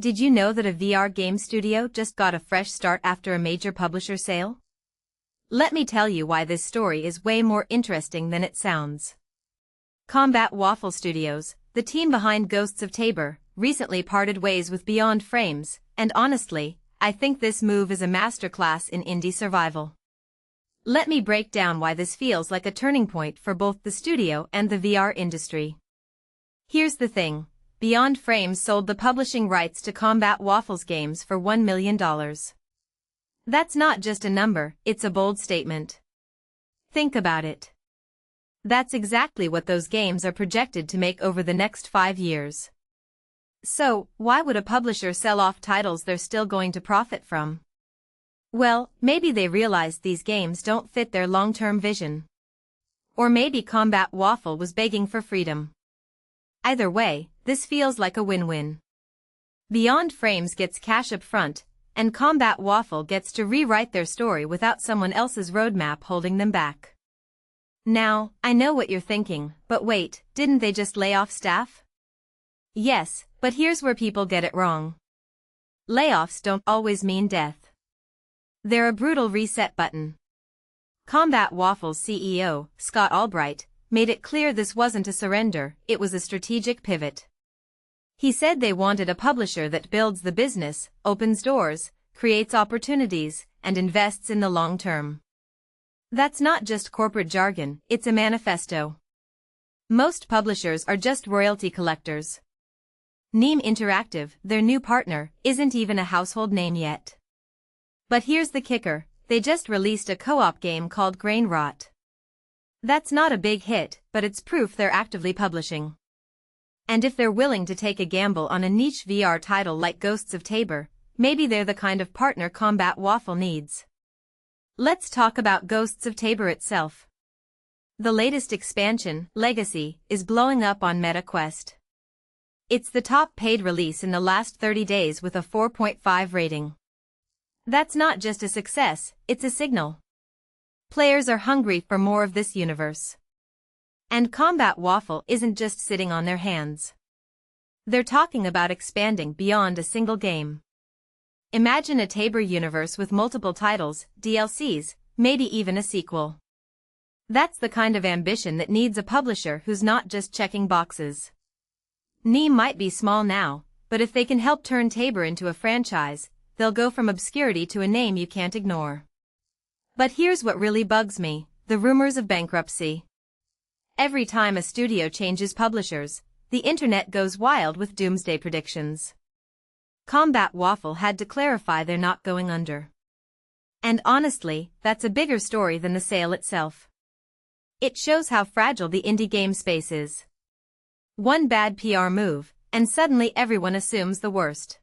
Did you know that a VR game studio just got a fresh start after a major publisher sale? Let me tell you why this story is way more interesting than it sounds. Combat Waffle Studios, the team behind Ghosts of Tabor, recently parted ways with Beyond Frames, and honestly, I think this move is a masterclass in indie survival. Let me break down why this feels like a turning point for both the studio and the VR industry. Here's the thing. Beyond Frames sold the publishing rights to Combat Waffle's games for $1 million. That's not just a number, it's a bold statement. Think about it. That's exactly what those games are projected to make over the next 5 years. So, why would a publisher sell off titles they're still going to profit from? Well, maybe they realized these games don't fit their long-term vision. Or maybe Combat Waffle was begging for freedom. Either way, this feels like a win-win. Beyond Frames gets cash up front, and Combat Waffle gets to rewrite their story without someone else's roadmap holding them back. Now, I know what you're thinking, but wait, didn't they just lay off staff? Yes, but here's where people get it wrong. Layoffs don't always mean death. They're a brutal reset button. Combat Waffle's CEO, Scott Albright, made it clear this wasn't a surrender, it was a strategic pivot. He said they wanted a publisher that builds the business, opens doors, creates opportunities, and invests in the long term. That's not just corporate jargon, it's a manifesto. Most publishers are just royalty collectors. Neem Interactive, their new partner, isn't even a household name yet. But here's the kicker, they just released a co-op game called Grain Rot. That's not a big hit, but it's proof they're actively publishing. And if they're willing to take a gamble on a niche VR title like Ghosts of Tabor, maybe they're the kind of partner Combat Waffle needs. Let's talk about Ghosts of Tabor itself. The latest expansion, Legacy, is blowing up on MetaQuest. It's the top paid release in the last 30 days with a 4.5 rating. That's not just a success, it's a signal. Players are hungry for more of this universe. And Combat Waffle isn't just sitting on their hands. They're talking about expanding beyond a single game. Imagine a Tabor universe with multiple titles, DLCs, maybe even a sequel. That's the kind of ambition that needs a publisher who's not just checking boxes. Neem might be small now, but if they can help turn Tabor into a franchise, they'll go from obscurity to a name you can't ignore. But here's what really bugs me, the rumors of bankruptcy. Every time a studio changes publishers, the internet goes wild with doomsday predictions. Combat Waffle had to clarify they're not going under. And honestly, that's a bigger story than the sale itself. It shows how fragile the indie game space is. One bad PR move, and suddenly everyone assumes the worst.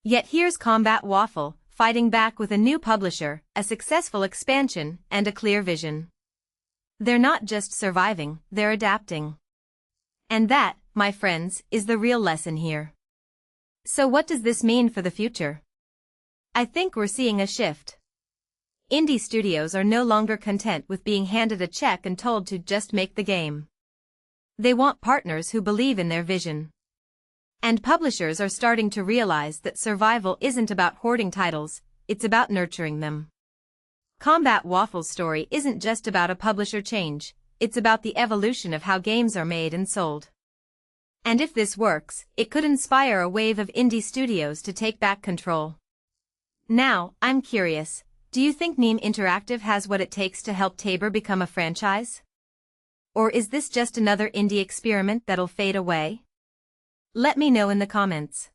Yet here's Combat Waffle, fighting back with a new publisher, a successful expansion, and a clear vision. They're not just surviving, they're adapting. And that, my friends, is the real lesson here. So what does this mean for the future? I think we're seeing a shift. Indie studios are no longer content with being handed a check and told to just make the game. They want partners who believe in their vision. And publishers are starting to realize that survival isn't about hoarding titles, it's about nurturing them. Combat Waffle's story isn't just about a publisher change, it's about the evolution of how games are made and sold. And if this works, it could inspire a wave of indie studios to take back control. Now, I'm curious, do you think Neem Interactive has what it takes to help Tabor become a franchise? Or is this just another indie experiment that'll fade away? Let me know in the comments.